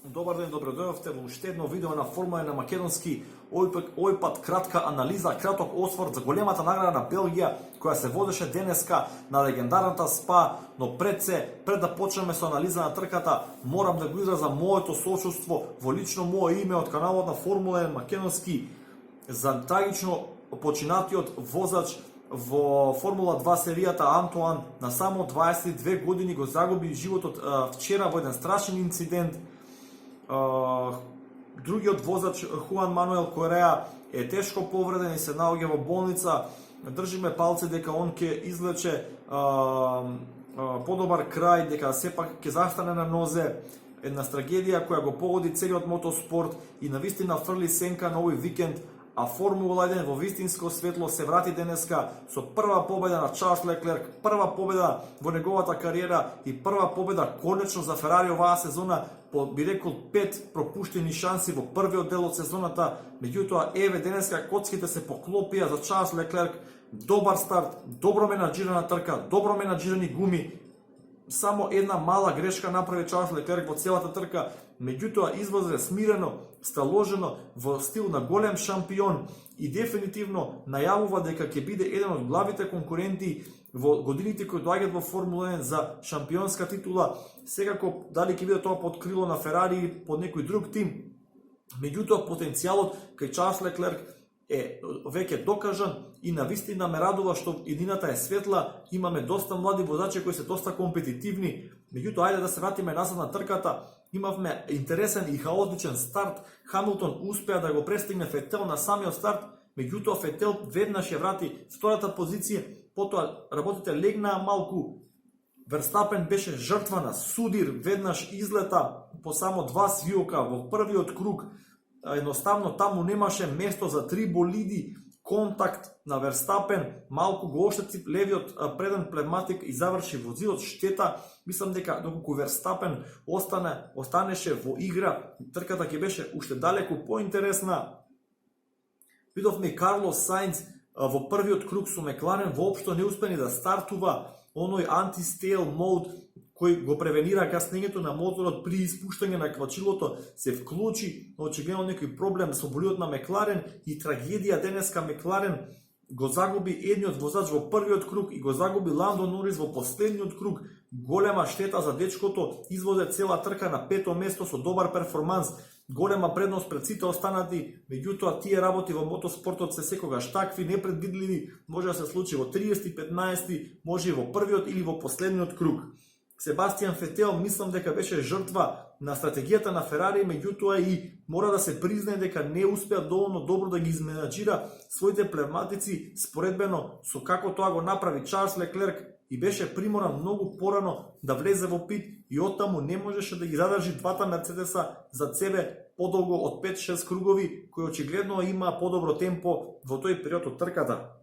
Добар ден, добродојавте во уште едно видео на Формула 1 на македонски, овој пат кратка анализа, краток осврт за големата награда на Белгија, која се водеше денеска на легендарната СПА, но пред да почнеме со анализа на трката, морам да го изразам моето сочувство во лично мое име од каналот на Формула 1 македонски за трагично починатиот возач во Формула 2 серијата Антуан, на само 22 години го загуби животот вчера во еден страшен инцидент. Другиот возач Хуан Мануел Кореа е тешко повреден и се наоѓа во болница. Држиме палци дека он ќе извлече подобар крај, дека сепак ќе застане на нозе. Една трагедија која го погоди целиот мотоспорт и навистина фрли сенка на овој викенд, а Формула 1 во вистинско светло се врати денеска со прва победа на Чарлс Леклерк, прва победа во неговата кариера и прва победа конечно за Ферари оваа сезона, би рекол 5 пропуштени шанси во првиот дел од сезоната. Меѓутоа, еве денеска коцките се поклопија за Чарлс Леклерк. Добар старт, добро менаџирана трка, добро менаџирани гуми. Само една мала грешка направи Чарлс Леклерк во целата трка, меѓутоа извозе смирено, сталожено, во стил на голем шампион и дефинитивно најавува дека ќе биде еден од главните конкуренти во годините кои доаѓаат во Формула 1 за шампионска титула. Секако дали ќе биде тоа под крило на Ферари или под некој друг тим, меѓутоа потенцијалот кај Чарлс Леклерк е веќе докажан и навистина ме радува што иднината е светла. Имаме доста млади возачи кои се доста компетитивни. Меѓутоа, ајде да се вратиме назад на трката. Имавме интересен и хаотичен старт. Хамилтон успеа да го престигне Фетел на самиот старт, меѓутоа Фетел веднаш ја врати втората позиција, потоа работите легнаа малку. Верстапен беше жртва на судир, веднаш излета по само 2 свиока во првиот круг. Едноставно таму немаше место за 3 болиди. Контакт на Верстапен малку го оштети левиот преден пневматик и заврши возилот штета. Мислам дека доколку Верстапен останеше во игра, трката ќе беше уште далеку поинтересна. Видовме Карлос Саинц во првиот круг со Мекларен воопшто не успени да стартува. Оној анти-стейл мод кој го превенира каснењето на моторот при испуштање на квачилото се вклучи, но очигледно некој проблем со болидот на Мекларен и трагедија денеска. Мекларен го загуби едниот возач во првиот круг и го загуби Ландо Норис во последниот круг. Голема штета за дечкото, извозе цела трка на 5-то место со добар перформанс, голема предност пред сите останати. Меѓутоа, тие работи во мотоспортот се секогаш такви, непредвидливи, може да се случи во 30-15, може и во првиот или во последниот круг. Себастијан Фетел мислам дека беше жртва на стратегијата на Ферари, меѓутоа и мора да се признае дека не успеа доволно добро да ги изменаџира своите пневматици споредбено со како тоа го направи Чарлс Леклерк и беше приморан многу порано да влезе во пит и оттаму не можеше да ги задржи двата Мерцедеса за себе подолго од 5-6 кругови, кои очигледно има подобро темпо во тој период од трката.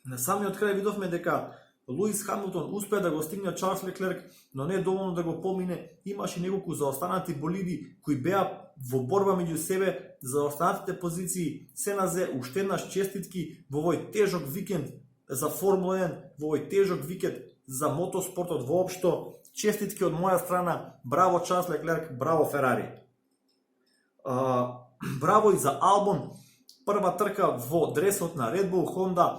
На самиот крај видовме дека Луис Хамилтон успеа да го стигне Чарлс Леклерк, но не доволно да го помине. Имаше неколку заостанати болиди кои беа во борба меѓу себе за останатите позиции. Се назе уште еднаш честитки во овој тежок викенд за Формула 1, во овој тежок викенд за мотоспортот воопшто. Честитки од моја страна. Браво Чарлс Леклерк, браво Ферари. Браво и за Албон. Прва трка во дресот на Red Bull Honda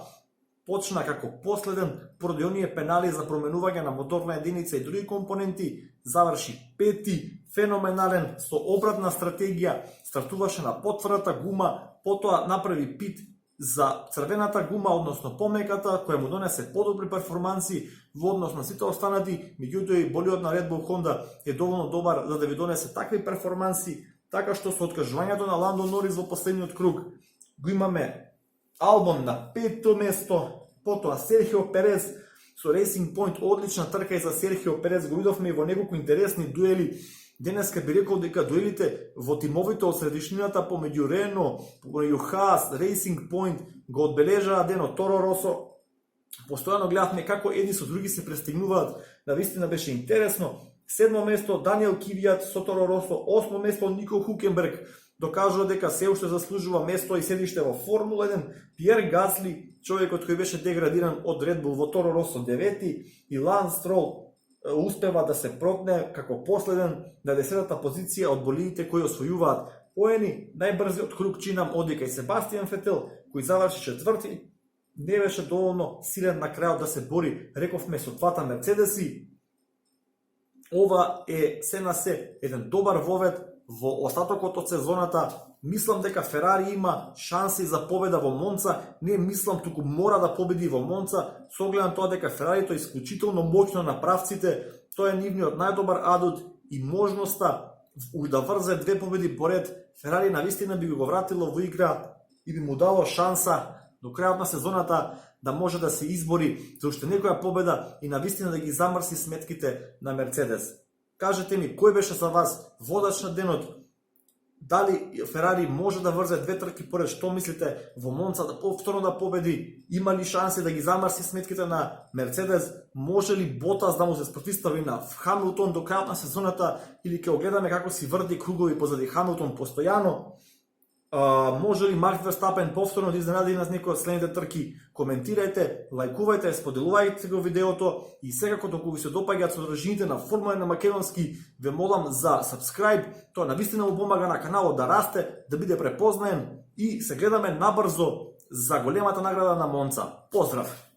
почна како последен поради оние пенали за променување на моторна единица и други компоненти, заврши пети, феноменален, со обратна стратегија, стартуваше на потврдата гума, потоа направи пит за црвената гума, односно помеката, која му донесе подобри перформанси во однос на сите останати, меѓутоа и болидот на Red Bull Honda е доволно добар за да ви донесе такви перформанси, така што со откажувањето на Ландо Норис во последниот круг го имаме Албон на 5-то место, потоа Серхио Перес со Racing Point, одлична трка и за Серхио Перес, го видовме и во неколку интересни дуели. Денеска би рекол дека дуелите во тимовите од средишнината помеѓу Рено, помеѓу Хаас, Racing Point го одбележаа денот. Торо Росо, постојано гледавме како едни со други се престигнуваат, навистина беше интересно. 7-мо место Даниел Квиат со Торо Росо, 8-мо место Нико Хукенберг, докажува дека се уште заслужува место и седиште во Формула 1. Пиер Гасли, човекот кој беше деградиран од Red Bull во Торо Росо, 9-ти, и Ланс Строл успева да се прокне како последен на 10-та позиција од болидите кои освојуваат поени. Најбрзиот круг чинам оди кај Себастијан Фетел, кој заврши четврти. Не беше доволно силен на крајот да се бори, рековме, со двата Мерцедеси. Ова е се на се еден добар вовед во остатокот од сезоната. Мислам дека Ферари има шанси за победа во Монца. Не мислам, туку мора да победи во Монца, со оглед на тоа дека Ферарито е исклучително моќно на правците. Тоа е нивниот најдобар адут и можноста да врзе две победи поред. Ферари навистина би го вратило во игра и би му дало шанса до крајот на сезоната да може да се избори за уште некоја победа и навистина да ги замрси сметките на Мерцедес. Кажете ми, кој беше за вас водач на денот? Дали Ферари може да врзе две трки поред? Што мислите во Монца да повторно да победи? Има ли шанси да ги замрси сметките на Мерцедес? Може ли Ботас да му се спротивстави на Хамилтон до крајот на сезоната? Или ќе огледаме како си врди кругови позади Хамилтон постојано? Може ли Марк Верстапен повторно да изненади нас некој од следните трки? Коментирајте, лајкувајте, споделувајте го видеото и секако доколку ви се допаѓаат содржините на Формула на македонски, ве молам за subscribe. Тоа навистина му помага на каналот да расте, да биде препознаен и се гледаме набрзо за големата награда на Монца. Поздрав!